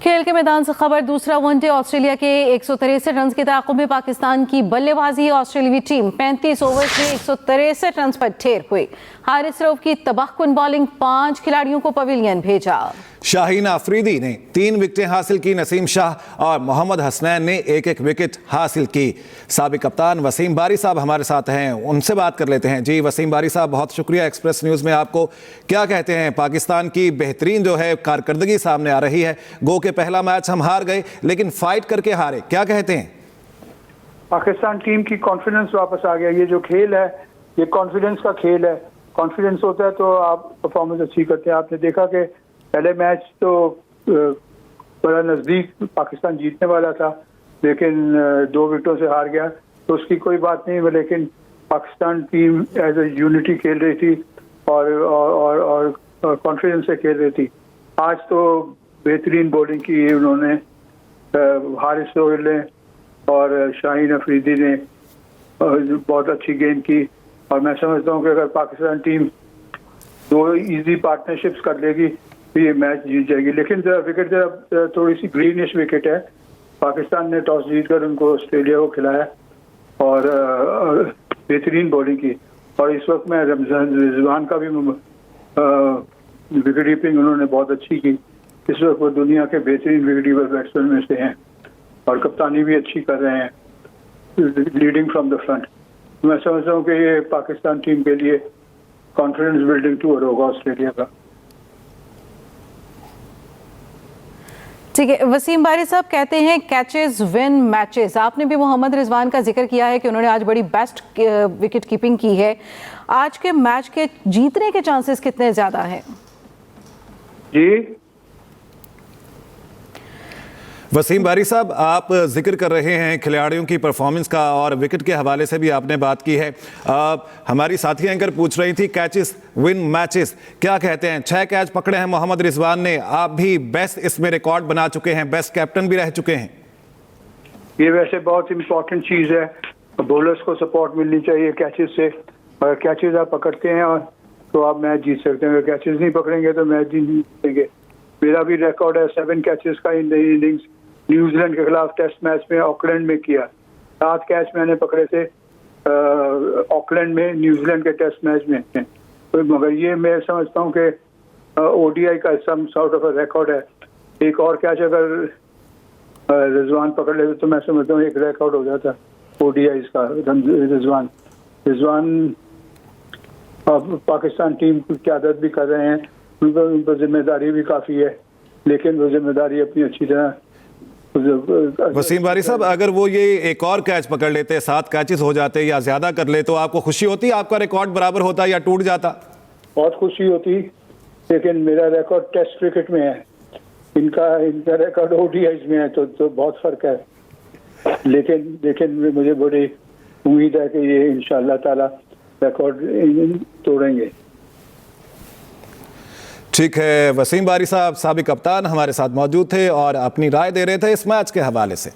खेल के मैदान से खबर। दूसरा वनडे ऑस्ट्रेलिया के 163 रन के ताक़ुब में पाकिस्तान की बल्लेबाजी। ऑस्ट्रेलियावी टीम 35 ओवर्स में 163 रन पर ढेर हुई। हारिस रऊफ की तबाहकुन बॉलिंग, 5 खिलाड़ियों को पवेलियन भेजा। शाहीन अफरीदी ने 3 विकेटें हासिल की। नसीम शाह और मोहम्मद हसनैन ने एक एक विकेट हासिल की। साबिक कप्तान वसीम बारी साहब हमारे साथ हैं, उनसे बात कर लेते हैं। जी वसीम बारी साहब, बहुत शुक्रिया एक्सप्रेस न्यूज़ में आपको। क्या कहते हैं, पाकिस्तान की बेहतरीन जो है कारकर्दगी सामने आ रही है। गो के पहला मैच हम हार गए लेकिन फाइट करके हारे, क्या कहते हैं? पाकिस्तान टीम की कॉन्फिडेंस वापस आ गया। ये जो खेल है ये कॉन्फिडेंस का खेल है। कॉन्फिडेंस होता है तो आप परफॉर्मेंस अच्छी करते हैं। आपने देखा कि पहले मैच तो बड़ा नज़दीक पाकिस्तान जीतने वाला था लेकिन 2 विकेटों से हार गया, तो उसकी कोई बात नहीं। लेकिन Pakistan team as a unity खेल रही थी और कॉन्फिडेंस से खेल रही थी। आज तो बेहतरीन बॉलिंग की उन्होंने, हारिस रऊफ ने और शाहीन अफरीदी ने बहुत अच्छी गेंद की। और मैं समझता हूँ कि अगर पाकिस्तान टीम 2 इजी पार्टनरशिप्स कर लेगी तो ये मैच जीत जाएगी। लेकिन विकेट थोड़ी सी ग्रीनिश विकेट है। पाकिस्तान ने टॉस जीतकर उनको ऑस्ट्रेलिया को खिलाया और बेहतरीन बॉलिंग की। और इस वक्त में रिजवान का भी विकेट कीपिंग उन्होंने बहुत अच्छी की। इस वक्त वो दुनिया के बेहतरीन विकेट कीपर बैट्समैन में से हैं और कप्तानी भी अच्छी कर रहे हैं, लीडिंग फ्रॉम द फ्रंट। मैं समझता हूँ कि ये पाकिस्तान टीम के लिए कॉन्फिडेंस बिल्डिंग टूर होगा ऑस्ट्रेलिया का। ठीक है वसीम बारी साहब, कहते हैं कैचेस विन मैचेस। आपने भी मोहम्मद रिजवान का जिक्र किया है कि उन्होंने आज बड़ी बेस्ट विकेट कीपिंग की है। आज के मैच के जीतने के चांसेस कितने ज्यादा हैं? जी वसीम बारी साहब, आप जिक्र कर रहे हैं खिलाड़ियों की परफॉर्मेंस का और विकेट के हवाले से भी आपने बात की है। हमारी साथी एंकर पूछ रही थी कैचेस विन मैचेस, क्या कहते हैं? 6 कैच पकड़े हैं मोहम्मद रिजवान ने। आप भी बेस्ट इसमें रिकॉर्ड बना चुके हैं, बेस्ट कैप्टन भी रह चुके हैं। ये वैसे बहुत इंपॉर्टेंट चीज़ है। बॉलर्स को सपोर्ट मिलनी चाहिए कैचेस से। अगर कैचेस आप पकड़ते हैं तो आप मैच जीत सकते हैं। अगर कैचेस नहीं पकड़ेंगे तो मैच नहीं जीतेंगे। मेरा भी रिकॉर्ड है 7 कैचेस का इन इनिंग्स। न्यूजीलैंड के खिलाफ टेस्ट मैच में ऑकलैंड में किया। 7 कैच मैंने पकड़े थे ऑकलैंड में न्यूजीलैंड के टेस्ट मैच में। तो मगर ये मैं समझता हूँ कि ओडीआई का some sort of a record है। एक और कैच अगर रिजवान पकड़ लेते तो मैं समझता हूँ एक रिकॉर्ड हो जाता ओडीआई का। रिजवान पाकिस्तान टीम की क़यादत भी कर रहे हैं, उन पर जिम्मेदारी भी काफ़ी है, लेकिन वो जिम्मेदारी अपनी अच्छी तरह। वसीम बारी साहब, अगर वो ये एक और कैच पकड़ लेते, 7 कैचेस हो जाते या ज्यादा कर ले, तो आपको खुशी होती? आपका रिकॉर्ड बराबर होता या टूट जाता? बहुत खुशी होती, लेकिन मेरा रिकॉर्ड टेस्ट क्रिकेट में है, इनका रिकॉर्ड ओडीआई में है, तो बहुत फर्क है। लेकिन मुझे बड़ी उम्मीद है कि ये इंशाअल्लाह ताला रिकॉर्ड तोड़ेंगे। ठीक है, वसीम बारी साहब साबिक कप्तान हमारे साथ मौजूद थे और अपनी राय दे रहे थे इस मैच के हवाले से।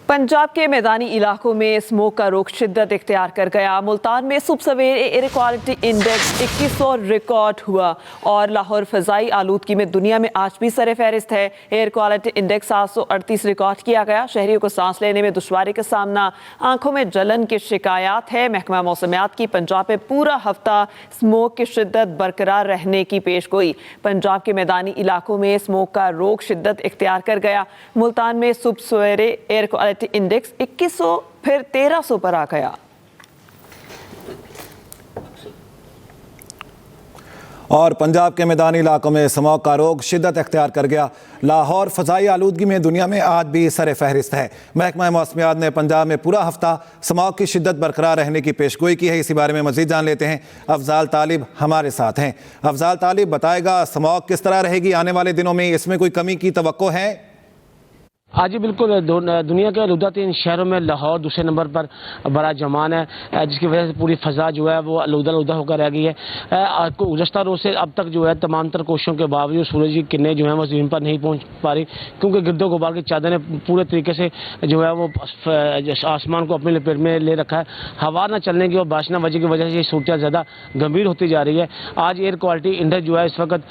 पंजाब के मैदानी इलाकों में स्मोक का रुख शिद्दत इख्तियार कर गया। मुल्तान में सुबह सवेरे एयर क्वालिटी इंडेक्स 2100 रिकॉर्ड हुआ और लाहौर फ़ज़ाई आलूदगी में दुनिया में आज भी सर फहरिस्त है। एयर क्वालिटी इंडेक्स 738 रिकॉर्ड किया गया। शहरियों को सांस लेने में दुश्वारी का सामना, आंखों में जलन की शिकायत है। महकमा मौसमियात की पंजाब में पूरा हफ्ता स्मोक की शिद्दत बरकरार रहने की पेश गोई। पंजाब के मैदानी इलाकों में स्मोक का रुख शिद्दत इख्तियार कर गया। मुल्तान में सुबह सवेरे एयर क्वालिटी इंडेक्स 2100 फिर 1300 पर आ गया। और पंजाब के मैदानी इलाकों में स्मोक का रोग शिद्दत इख्तियार कर गया। लाहौर फ़ज़ाई आलूदगी में दुनिया में आज भी सर फहरिस्त है। महकमा मौसमियात ने पंजाब में पूरा हफ्ता स्मोक की शिद्दत बरकरार रहने की पेशगोई की है। इसी बारे में मज़ीद जान लेते हैं। अफजाल तालिब हमारे साथ हैं। अफजाल तालिब, बताएगा स्मोक किस तरह रहेगी आने वाले दिनों में? इसमें कोई कमी की तवक्को है? आज बिल्कुल दुनिया के आलूदा 3 शहरों में लाहौर दूसरे नंबर पर बड़ा जमान है, जिसकी वजह से पूरी फ़ज़ा जो है वो आलूदा होकर रह गई है। गुज़श्ता रोज़ से अब तक जो है तमाम तर कोशिशों के बावजूद सूरज की किरणें जो हैं वो ज़मीन पर नहीं पहुंच पा रही, क्योंकि गिरदो गुबार की चादर ने पूरे तरीके से जो है वो आसमान को अपने लपेट में ले रखा है। हवा न चलने की और बारिश न वजह की वजह से ये सूरत ज़्यादा गंभीर होती जा रही है। आज एयर क्वालिटी इंडेक्स जो है इस वक्त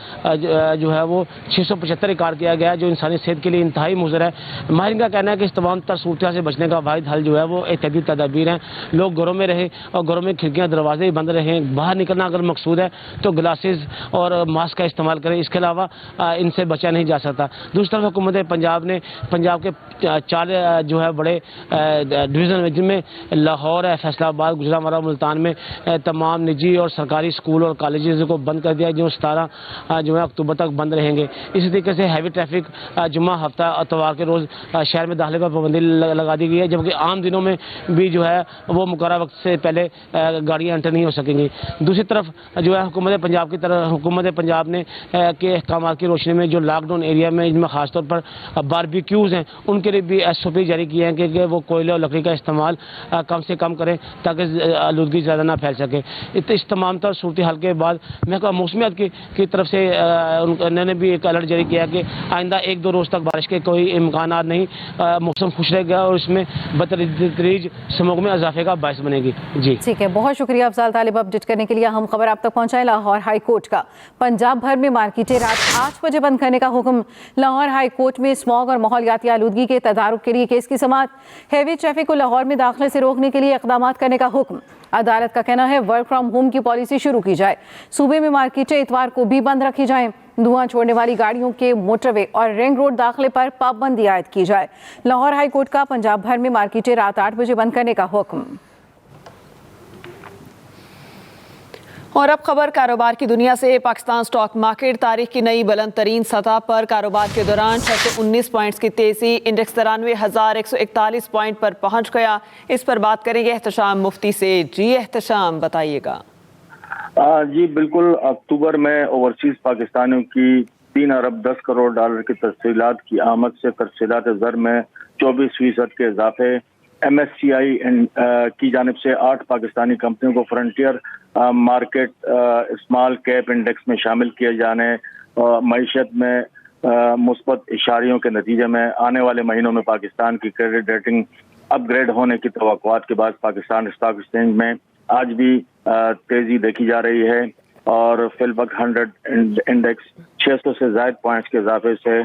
जो है वो 675 रिकॉर्ड किया गया है, जो इंसानी सेहत के लिए इंतहाई मुज़र है। माहिरीन का कहना है कि इस तमाम तर सूरत से बचने का वाहिद हल जो है वो एहतियाती तदाबीर हैं। लोग घरों में रहे और घरों में खिड़कियां दरवाजे ही बंद रहें। बाहर निकलना अगर मकसूद है तो ग्लासेस और मास्क का इस्तेमाल करें, इसके अलावा इनसे बचा नहीं जा सकता। दूसरी तरफ हुकूमत पंजाब ने पंजाब के 4 जो है बड़े डिवीज़न में, जिनमें लाहौर है, फैसलाबाद, गुजरांवाला, मुल्तान में तमाम निजी और सरकारी स्कूल और कॉलेजेस को बंद कर दिया, जो 17 जो है अक्टूबर तक बंद रहेंगे। इसी तरीके से हैवी ट्रैफिक जुम्मा हफ्ता इतवार के रोज़ शहर में दाखिले पर पाबंदी लगा दी गई है, जबकि आम दिनों में भी जो है वो मुकर्रर वक्त से पहले गाड़ियाँ एंटर नहीं हो सकेंगी। दूसरी तरफ जो है हुकूमत पंजाब ने के अहकाम की रोशनी में जो लॉकडाउन एरिया में, इनमें खासतौर पर बारबेक्यूज़ हैं, उनके लिए भी SOP जारी किए हैं कि वो कोयले और लकड़ी का इस्तेमाल कम से कम करें ताकि आलूदगी ज़्यादा ना फैल सके। इस तमाम तर सूरत हाल के बाद महकमा मौसमियात की तरफ से उन्होंने भी एक अलर्ट जारी किया कि आइंदा 1-2 रोज़ तक बारिश के कोई इम्कान नहीं, मौसम खुश रहेगा और इसमें बतदरीज स्मॉग में इजाफे का बायस बनेगी। जी ठीक है, बहुत शुक्रिया अफजाल तालिब अपडेट करने के लिए। हम खबर आप तक पहुंचाएं लाहौर हाई कोर्ट का पंजाब भर में मार्केटें रात 8 बजे बंद करने का हुक्म। लाहौर हाई कोर्ट में स्मॉग और माहौलियाती आलूदगी के तदारुक के लिए केस की समाअत। हैवी ट्रैफिक को लाहौर में दाखिले से रोकने के लिए इकदाम करने का हुक्म। अदालत का कहना है वर्क फ्रॉम होम की पॉलिसी शुरू की जाए। सूबे में मार्केटें इतवार को भी बंद रखी जाएं। धुआं छोड़ने वाली गाड़ियों के मोटरवे और रिंग रोड दाखिले पर पाबंदी आयद की जाए। लाहौर हाई कोर्ट का पंजाब भर में मार्केटें रात 8 बजे बंद करने का हुक्म। और अब खबर कारोबार की दुनिया से। पाकिस्तान स्टॉक मार्केट तारीख की नई बुलंद तरीन सतह पर कारोबार के दौरान 619 पॉइंट्स की तेजी, इंडेक्स 93,141 पॉइंट पर पहुंच गया। इस पर बात करेंगे एहतशाम मुफ्ती से। जी एहतशाम, बताइएगा। जी बिल्कुल, अक्टूबर में ओवरसीज पाकिस्तानियों की 3 अरब 10 करोड़ डॉलर की तरसीलात की आमद से तरसीलात ज़र में 24% के इजाफे। MSCI की जानिब से 8 पाकिस्तानी कंपनियों को frontier market small cap index में शामिल किए जाने और मईशत में मुस्बत इशारियों के नतीजे में आने वाले महीनों में पाकिस्तान की क्रेडिट रेटिंग अपग्रेड होने की तवक्कुआत के बाद पाकिस्तान स्टॉक एक्सचेंज में आज भी तेजी देखी जा रही है और फिलवक्त 100 इंडेक्स 600 से ज़ायद पॉइंट्स के इजाफे से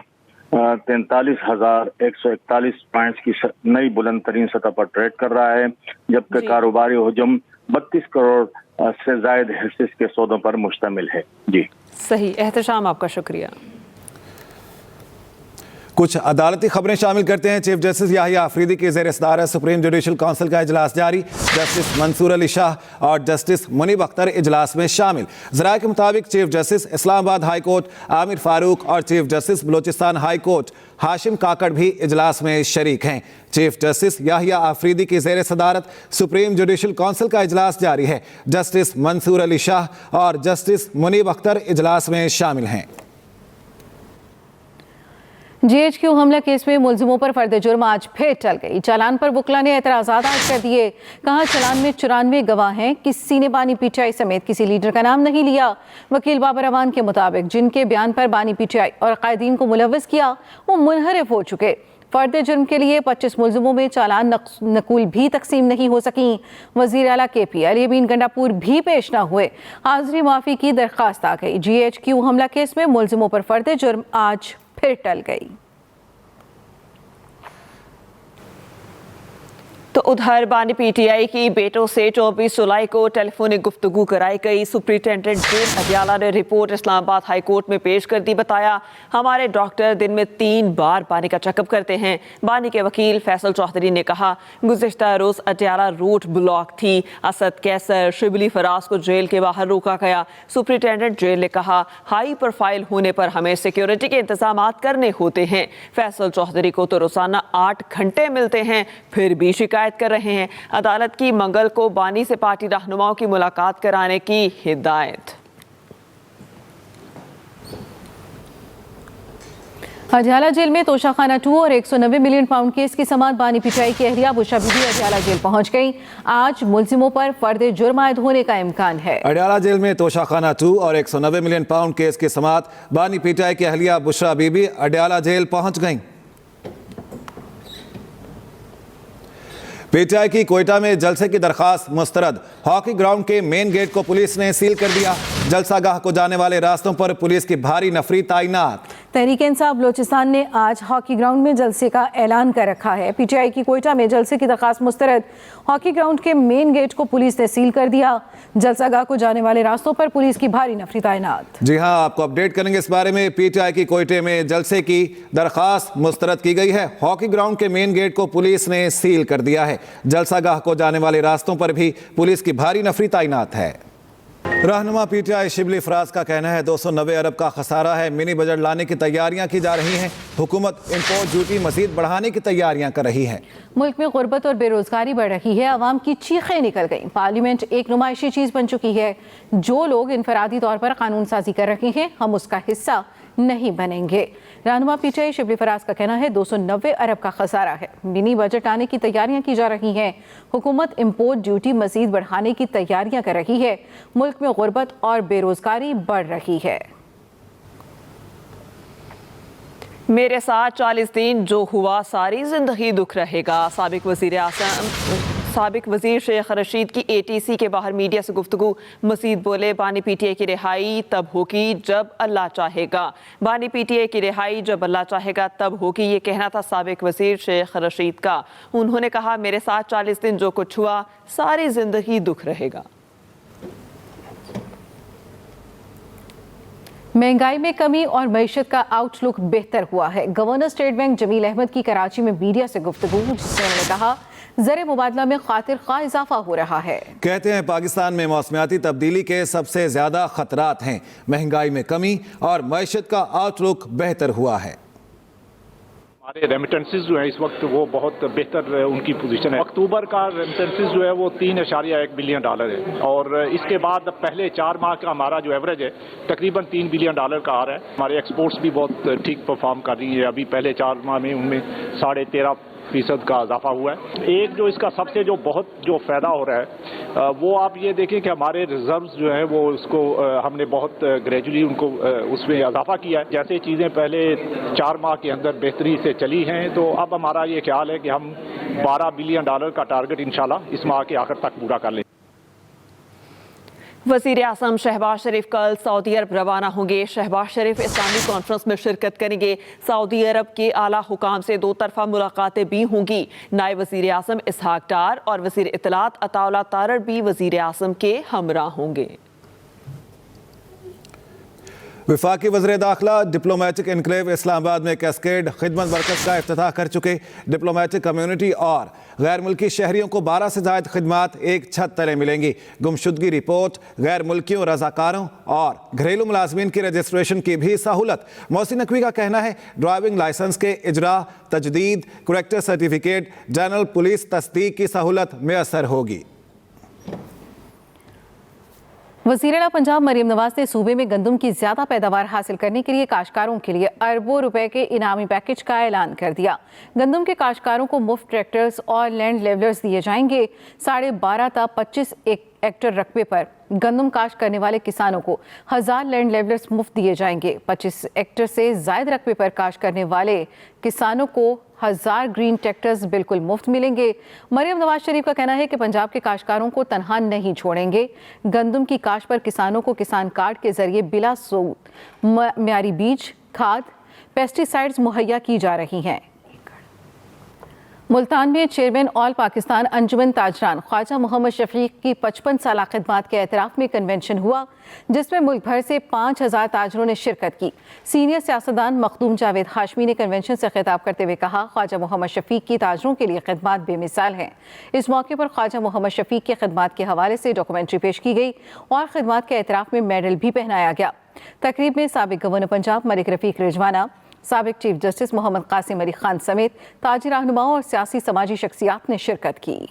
43,141 पॉइंट्स की नई बुलंद तरीन सतह पर ट्रेड कर रहा है, जबकि कारोबारी हजम 32 करोड़ से ज़ायद हिस्से के सौदों पर मुश्तमिल है। जी सही एहतशाम, आपका शुक्रिया। कुछ अदालती खबरें शामिल करते हैं। चीफ जस्टिस याहिया अफरीदी की ज़ेर सदारत सुप्रीम जुडिशल काउंसिल का इजलास जारी। जस्टिस मंसूर अली शाह और जस्टिस मुनीब अख्तर इजलास में शामिल। ज़राए के मुताबिक chief justice Islamabad high court Aamir Farooq और chief justice Balochistan high court Hashim Kakar भी इजलास में शरीक हैं। चीफ जस्टिस याहिया अफरीदी की ज़ेर सदारत सुप्रीम जुडिशल काउंसिल का इजलास जारी है। जस्टिस मंसूर अली शाह और जस्टिस मुनीब अख्तर इजलास में शामिल हैं। GHQ हमला केस में मुलजिमों पर फर्द जुर्म आज फिर टल गई। चालान पर वकला ने एतराज़ात आयद कर दिए। कहा चालान में 94 गवाह हैं, किसी ने बानी PTI समेत किसी लीडर का नाम नहीं लिया। वकील बाबर अवान के मुताबिक जिनके बयान पर बानी PTI और कायदीन को मुलव्वस किया वो मुनहरिफ हो चुके। फर्द जुर्म के लिए 25 मुलजिमों में चालान नकुल भी तकसीम नहीं हो सकी। वज़ीर आला KP अली अमीन गंडापुर भी पेश न हुए। हाज़री माफ़ी की दरख्वास्त आ गई। GHQ हमला केस में मुलजिमों पर फर्द जुर्म आज फिर टल गई। तो उधर बानी PTI की बेटों से 24 जुलाई को टेलीफोनिक गुफ्तगू कराई गई। सुप्रिंटेंडेंट जेल अदियाला ने रिपोर्ट इस्लामाबाद हाई कोर्ट में पेश कर दी। बताया हमारे डॉक्टर दिन में 3 बार बानी का चेकअप करते हैं। बानी के वकील फैसल चौधरी ने कहा गुज़िश्ता रोज़ अदियाला रूट ब्लॉक थी। असद कैसर शिबली फराज को जेल के बाहर रोका गया। सुप्रिंटेंडेंट जेल ने कहा हाई प्रोफाइल होने पर हमें सिक्योरिटी के इंतजाम करने होते हैं। फैसल चौधरी को तो रोजाना 8 घंटे मिलते हैं, फिर भी शिकायत कर रहे हैं। अदालत की मंगल को बानी से पार्टी रहनुमाओं की मुलाकात कराने की हिदायत। अडयाला जेल में तोशाखाना 2 और 190 मिलियन पाउंड केस की समाअत बानी पीटीआई की अहलिया बुशरा बीबी अडयाला जेल पहुंच गई। आज मुलजिमों पर फर्द जुर्म आयद होने का इम्कान है। अडयाला जेल में तोशाखाना 2 और 190 मिलियन पाउंड केस की समाअत बानी पीटीआई की अहलिया बुशरा बीबी अडयाला जेल पहुंच गईं। पीटीआई की कोयटा में जलसे की दरखास्त मुस्तरद। हॉकी ग्राउंड के मेन गेट को पुलिस ने सील कर दिया। जलसागाह को जाने वाले रास्तों पर पुलिस की भारी नफरी तैनात। तहरीक इंसाफ बलोचिस्तान ने आज हॉकी ग्राउंड में जलसे का ऐलान कर रखा है। पीटीआई की कोयटा में जलसे की दरखास्त मुस्तरद। हॉकी ग्राउंड के मेन गेट को पुलिस ने सील कर दिया। जलसागाह को जाने वाले रास्तों पर पुलिस की भारी नफरी तैनात। जी हां, आपको अपडेट करेंगे इस बारे में। पीटीआई की कोयटे में जलसे की दरखास्त मुस्तरद की गई है। हॉकी ग्राउंड के मेन गेट को पुलिस ने सील कर दिया है। जलसागाह को जाने वाले रास्तों पर भी पुलिस की भारी नफरी तैनात है। रहनुमा पीटीआई शिबली फराज का कहना है 290 अरब का खसारा है। मिनी बजट लाने की तैयारियां की जा रही हैं। हुकूमत इंपोर्ट ड्यूटी मजीद बढ़ाने की तैयारियां कर रही है। मुल्क में गुर्बत और बेरोजगारी बढ़ रही है। आवाम की चीखें निकल गई। पार्लियामेंट एक नुमाइशी चीज बन चुकी है। जो लोग इनफरादी तौर पर कानून साजी कर रहे हैं, हम उसका हिस्सा नहीं बनेंगे। रहनुमा पीटीआई शिबली फराज का कहना है 290 अरब का खसारा है। मिनी बजट आने की तैयारियां की जा रही हैं। हुकूमत इंपोर्ट ड्यूटी मजीद बढ़ाने की तैयारियां कर रही है। मुल्क में गुर्बत और बेरोजगारी बढ़ रही है। मेरे साथ 40 दिन जो हुआ सारी जिंदगी दुख रहेगा। साबिक वजीर शेख रशीद की एटीसी के बाहर मीडिया से गुफ्तगू। मजीद बोले, बानी पीटीआई की रिहाई तब होगी जब अल्लाह चाहेगा। बानी पीटीआई की रिहाई जब अल्लाह चाहेगा तब होगी, ये कहना था साबिक वजीर शेख रशीद का। उन्होंने कहा, मेरे साथ 40 दिन जो कुछ हुआ सारी जिंदगी दुख रहेगा। महंगाई में कमी और मईशत का आउटलुक बेहतर हुआ है। Governor State Bank Jamil Ahmed की कराची में मीडिया से गुफ्तगू, जिसमें उन्होंने कहा ज़र मुबादला में खातिर खा इजाफा हो रहा है। कहते हैं पाकिस्तान में मौसमियाती तब्दीली के सबसे ज्यादा खतरात हैं। महंगाई में कमी और मईशत का आउटलुक बेहतर हुआ है। हमारे रेमिटेंसेस जो है इस वक्त वो बहुत बेहतर उनकी पोजीशन है। अक्टूबर का रेमिटेंसेस जो है वो 3.1 बिलियन डॉलर है और इसके बाद पहले 4 माह का हमारा जो एवरेज है तकरीबन 3 बिलियन डॉलर का आ रहा है। हमारे एक्सपोर्ट्स भी बहुत ठीक परफॉर्म कर रही है। अभी पहले 4 माह में उनमें 13.5% का इजाफा हुआ है। एक जो इसका सबसे जो बहुत जो फायदा हो रहा है वो आप ये देखें कि हमारे रिजर्व्स जो है वो उसको हमने बहुत ग्रेजुअली उनको उसमें इजाफा किया है। जैसे चीज़ें पहले 4 माह के अंदर बेहतरी से चली हैं तो अब हमारा ये ख्याल है कि हम 12 बिलियन डॉलर का टारगेट इंशाल्लाह इस माह के आखिर तक पूरा कर लें। वज़ीर आज़म शहबाज शरीफ कल सऊदी अरब रवाना होंगे। शहबाज शरीफ इस्लामी कॉन्फ्रेंस में शिरकत करेंगे। सऊदी अरब के आला हुकाम से 2 तरफा मुलाकातें भी होंगी। नायब वज़ीर आज़म इसहाक डार और वज़ीर इत्तलात अताउल्लाह तारड़ भी वज़ीर आज़म के हमरा होंगे। वफाकी वज़ीर दाखिला डिप्लोमेटिक इनक्लेव इस्लामाबाद में कैस्केड खिदमत मरकज़ का इफ्तिताह कर चुके। डिप्लोमेटिक कम्युनिटी और गैर मुल्की शहरियों को 12 से ज़ायद खिदमात एक छत तले मिलेंगी। गुमशुदगी रिपोर्ट, गैर मुल्कियों, रज़ाकारों और घरेलू मुलाजमीन की रजिस्ट्रेशन की भी सहूलत। मोहसिन नकवी का कहना है ड्राइविंग लाइसेंस के इजरा, तजदीद, करेक्टर सर्टिफिकेट, जनरल पुलिस तस्दीक की सहूलत मैसर होगी। वज़ीर-ए-आला पंजाब मरीम नवाज ने सूबे में गंदम की ज्यादा पैदावार हासिल करने के लिए काश्तकारों के लिए अरबों रुपए के इनामी पैकेज का ऐलान कर दिया। गंदम के काश्तकारों को मुफ्त ट्रैक्टर्स और लैंड लेवलर्स दिए जाएंगे। 12.5 था 25 हेक्टेयर रकबे पर गंदम काश्त करने वाले किसानों को 1000 लैंड लेवलर्स मुफ्त दिए जाएंगे। 25 हेक्टेयर से जायद रकबे पर काश्त करने वाले किसानों को 1000 ग्रीन ट्रैक्टर्स बिल्कुल मुफ्त मिलेंगे। मरियम नवाज शरीफ का कहना है कि पंजाब के काश्तकारों को तनहा नहीं छोड़ेंगे। गंदम की काश्त पर किसानों को किसान कार्ड के जरिए बिला सूद म्यारी बीज, खाद, पेस्टिसाइड्स मुहैया की जा रही हैं। मुल्तान में चेयरमैन ऑल पाकिस्तान अंजुमन ताजरान ख्वाजा मोहम्मद शफीक की 55 साला खिदमात के एतराफ़ में कन्वेंशन हुआ, जिसमें मुल्क भर से 5000 ताजरों ने शिरकत की। सीनियर सियासतदान मखदूम जावेद हाशमी ने कन्वेंशन से खिताब करते हुए कहा, ख्वाजा मोहम्मद शफीक की ताजरों के लिए खिदमात बेमिसाल हैं। इस मौके पर ख्वाजा मोहम्मद शफीक के खिदमात के हवाले से डॉक्यूमेंट्री पेश की गई और खिदमात के एतराफ़ में मेडल भी पहनाया गया। तकरीब में साबिक गवर्नर पंजाब मलिक रफीक रिजवाना, साबिक चीफ जस्टिस मोहम्मद कासिम अली खान समेत ताजी रहनुमाओं और सियासी समाजी शख्सियात ने शिरकत की।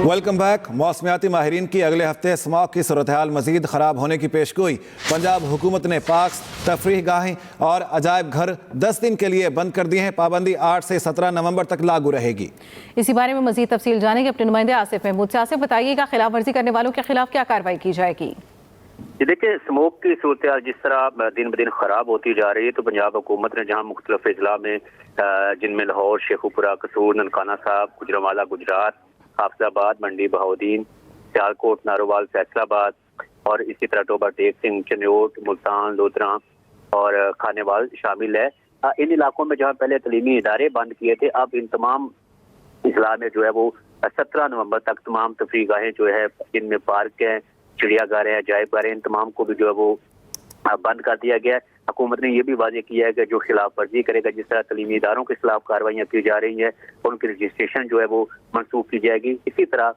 Welcome back. मौसमियाती माहिरीन की अगले हफ्ते स्मॉग की सूरत हाल मजीद ख़राब होने की पेशगोई। पंजाब हुकूमत ने पार्क्स, तफरीह गाहें और अजायब घर 10 दिन के लिए बंद कर दिए हैं। पाबंदी 8 से 17 नवंबर तक लागू रहेगी। इसी बारे में मजीद तफसील जानेंगे अपने नुमाइंदे आसिफ महमूद से। आसिफ, बताइएगा खिलाफ वर्जी करने वालों के खिलाफ क्या कार्रवाई की जाएगी? देखिए, स्मोक की सूरत हाल जिस तरह दिन ब दिन खराब होती जा रही है, तो पंजाब हुकूमत ने जहाँ मुख्तलिफ अजला में जिनमें लाहौर, शेखुपुरा, कसूर, ननकाना साहब, गुजरांवाला गुजरात, हाफिजाबाद, मंडी बहाउद्दीन, सियालकोट, नारोवाल, फैसलाबाद और इसी तरह टोबा टेक सिंह, चन्योट, मुल्तान, लोधरा और खानेवाल शामिल है। इन इलाकों में जहाँ पहले तलीमी इदारे बंद किए थे, अब इन तमाम अजला में जो है वो 17 नवंबर तक तमाम तफरीह गाहें जो है, जिनमें पार्क हैं, चिड़ियाघर है, अजायब घर है, इन तमाम को भी जो है वो बंद कर दिया गया है। हुकूमत ने यह भी वाजे किया है कि जो खिलाफ वर्जी करेगा, जिस तरह तलीमी इदारों के खिलाफ कार्रवाइयाँ की जा रही हैं, उनकी रजिस्ट्रेशन जो है वो मनसूख की जाएगी। इसी तरह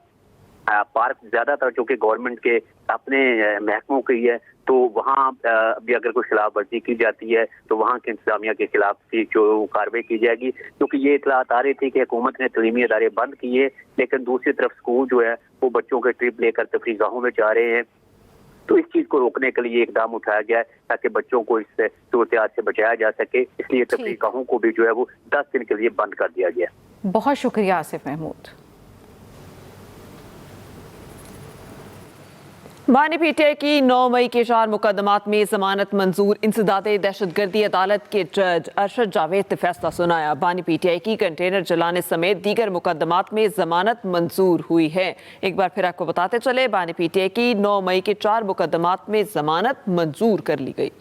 पार्क ज्यादातर जो कि गवर्नमेंट के अपने महकमों की है, तो वहाँ भी अगर कोई खिलाफ वर्जी की जाती है तो वहाँ के इंतजामिया के खिलाफ भी जो कार्रवाई की जाएगी। क्योंकि ये इतलात आ रही थी कि हुकूमत ने तलीमी इदारे बंद किए, लेकिन दूसरी तरफ स्कूल जो है वो बच्चों के ट्रिप लेकर तफरीह गाहों में जा रहे हैं। तो इस चीज को रोकने के लिए इकदाम उठाया गया है ताकि बच्चों को इस सूरत हाल से बचाया जा सके। इसलिए तफरीह गाहों को भी जो है वो 10 दिन के लिए बंद कर दिया गया। बहुत शुक्रिया आसिफ महमूद। बानी पीटीआई की 9 मई के 4 मुकदमात में जमानत मंजूर। इंसदादे दहशतगर्दी अदालत के जज अरशद जावेद ने फैसला सुनाया। बानी पीटीआई की कंटेनर जलाने समेत दीगर मुकदमात में जमानत मंजूर हुई है। एक बार फिर आपको बताते चले, बानी पीटीआई की 9 मई के 4 मुकदमात में जमानत मंजूर कर ली गई।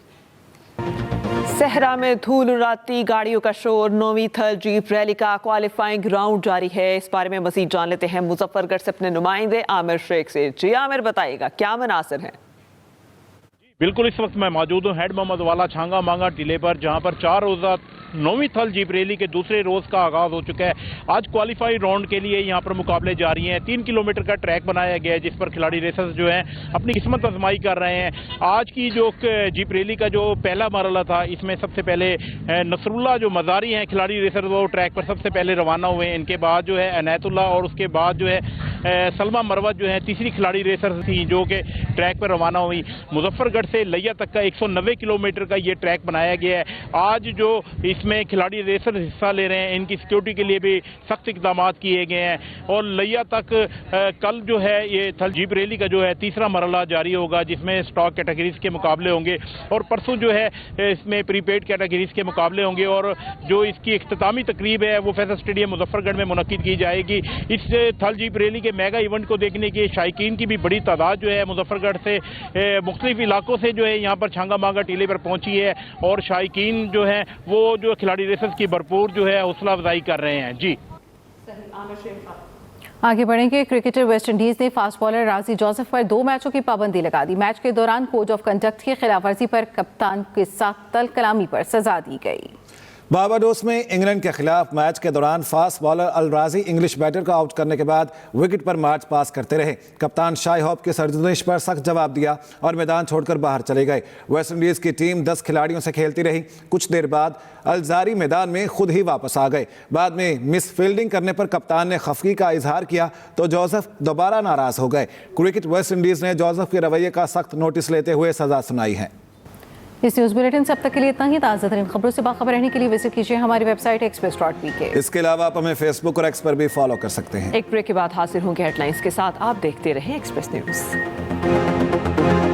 सहरा में धूल उड़ाती गाड़ियों का शोर। 9वीं थल जीप रैली का क्वालिफाइंग राउंड जारी है। इस बारे में मजीद जान लेते हैं मुजफ्फरगढ़ से अपने नुमाइंदे आमिर शेख से। जी आमिर, बताइएगा क्या मनासिर हैं? बिल्कुल, इस वक्त मैं मौजूद हूँ हेड मोहम्मद वाला छांगा मांगा टीले पर, जहाँ पर 4 रोज़ा 9वीं थल जीप रैली के दूसरे रोज का आगाज हो चुका है। आज क्वालिफाई राउंड के लिए यहाँ पर मुकाबले जारी हैं। 3 किलोमीटर का ट्रैक बनाया गया है जिस पर खिलाड़ी रेसर्स जो हैं अपनी किस्मत आजमाई कर रहे हैं। आज की जो जीप रैली का जो पहला मरहला था, इसमें सबसे पहले नसरुल्लाह जो मजारी हैं खिलाड़ी रेसर, वो ट्रैक पर सबसे पहले रवाना हुए। इनके बाद जो है अनैतुल्लाह और उसके बाद जो है सलमा मरवत जो है तीसरी खिलाड़ी रेसर थी जो कि ट्रैक पर रवाना हुई। मुजफ्फरगढ़ से लिया तक का 190 किलोमीटर का ये ट्रैक बनाया गया है। आज जो इसमें खिलाड़ी रेसर हिस्सा ले रहे हैं, इनकी सिक्योरिटी के लिए भी सख्त इकदाम किए गए हैं। और लिया तक कल जो है ये थल जीप रैली का जो है तीसरा मरहला जारी होगा, जिसमें स्टॉक कैटेगरीज के मुकाबले होंगे और परसों जो है इसमें प्रीपेड कैटेगरीज के मुकाबले होंगे। और जो इसकी इख्तितामी तकरीब है वो फैसल स्टेडियम मुजफ्फरगढ़ में मुनक्किद की जाएगी। इस थल जीप रैली के मेगा इवेंट को देखने के शायकीन की भी बड़ी तादाद जो है मुजफ्फरगढ़ से मुख्तलिफ इलाकों से जो है यहाँ पर छांगा मांगा टीले पर पहुंची है। और शायकीन जो है वो जो खिलाड़ी रेसर्स की भरपूर जो है हौसला अफजाई कर रहे हैं। जी आगे बढ़ेंगे। क्रिकेटर वेस्ट इंडीज ने फास्ट बॉलर राजी जोसेफ पर 2 मैचों की पाबंदी लगा दी। मैच के दौरान कोड ऑफ कंडक्ट की खिलाफवर्जी पर कप्तान के साथ तल कलामी पर सजा दी गई। बारबाडोस में इंग्लैंड के खिलाफ मैच के दौरान फास्ट बॉलर अल राजी इंग्लिश बैटर को आउट करने के बाद विकेट पर मार्च पास करते रहे। कप्तान शाई होप की सरजमिश पर सख्त जवाब दिया और मैदान छोड़कर बाहर चले गए। वेस्ट इंडीज की टीम 10 खिलाड़ियों से खेलती रही। कुछ देर बाद अलजारी मैदान में खुद ही वापस आ गए। बाद में मिस फील्डिंग करने पर कप्तान ने खफगी का इजहार किया तो जोसेफ दोबारा नाराज हो गए। क्रिकेट वेस्ट इंडीज ने जोसेफ के रवैये का सख्त नोटिस लेते हुए सजा सुनाई है। इस न्यूज़ बुलेटिन से अब तक के लिए इतना ही। ताज़ा तरीन खबरों से बाखबर रहने के लिए विजिट कीजिए हमारी वेबसाइट express.pk। इसके अलावा आप हमें फेसबुक और एक्स पर भी फॉलो कर सकते हैं। एक ब्रेक के बाद हाजिर होंगे हेडलाइंस के साथ। आप देखते रहें एक्सप्रेस न्यूज़।